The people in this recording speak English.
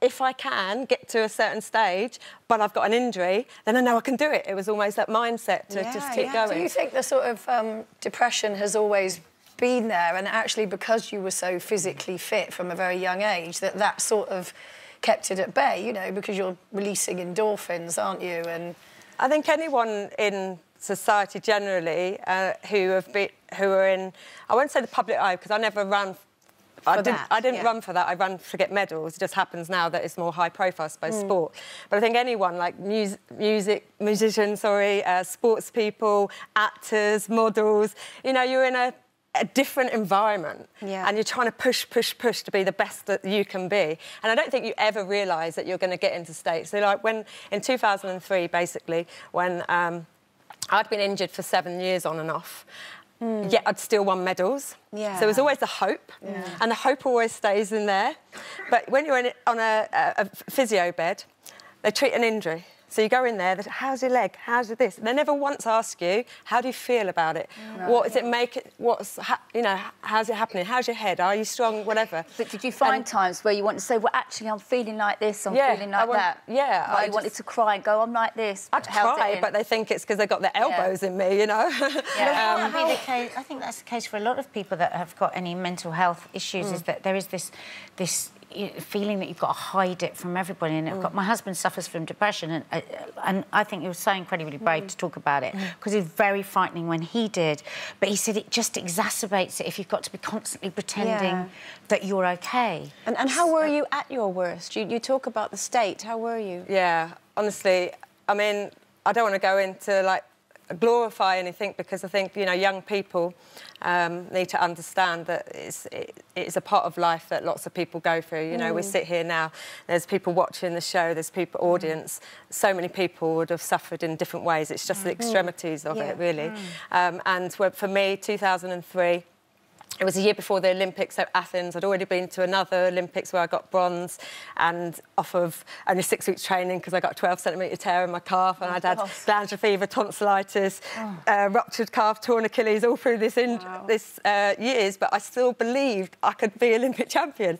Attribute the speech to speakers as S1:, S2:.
S1: if I can get to a certain stage, but I've got an injury, then I know I can do it. It was almost that mindset to just keep going.
S2: Do you think the sort of depression has always been there, and actually because you were so physically fit from a very young age, that sort of kept it at bay, you know, because you're releasing endorphins, aren't you? And
S1: I think anyone in society generally who are in, I won't say the public eye, because I never ran. I didn't run for that. I ran to get medals. It just happens now that it's more high profile, I suppose, sport. But I think anyone, like musicians, sports people, actors, models, you know, you're in a different environment, and you're trying to push to be the best that you can be. And I don't think you ever realise that you're going to get into states. So, like, when in 2003, basically, when I'd been injured for 7 years on and off, yet I'd still won medals. So there was always the hope, and the hope always stays in there. But when you're on a physio bed, they treat an injury. So you go in there, how's your leg? How's your this? And they never once ask you, how do you feel about it? Right. What does it make it? You know, how's it happening? How's your head? Are you strong? Whatever.
S3: But did you find times where you want to say, well, actually, I'm feeling like this, I'm feeling like that?
S1: Yeah.
S3: I wanted to cry and go, I'm like this.
S1: I'd cry, but they think it's because they've got their elbows in me, you know?
S4: That would be the case. I think that's the case for a lot of people that have got any mental health issues, is that there is this feeling that you've got to hide it from everybody. And my husband suffers from depression, and I think he was so incredibly brave to talk about it, because it was very frightening when he did. But he said it just exacerbates it if you've got to be constantly pretending that you're okay.
S5: And how were you at your worst? You talk about the state. How were you?
S1: Yeah, honestly, I mean, I don't want to go into, like, glorify anything, because I think, you know, young people need to understand that it's a part of life that lots of people go through. You know, we sit here now, there's people watching the show, there's people, audience. So many people would have suffered in different ways. It's just the extremities of it, really. And for me, 2003, it was a year before the Olympics, so Athens. I'd already been to another Olympics where I got bronze, and off of only 6 weeks training, because I got a 12-centimetre tear in my calf, and I'd had glandular fever, tonsillitis, ruptured calf, torn Achilles, all through this years, but I still believed I could be Olympic champion.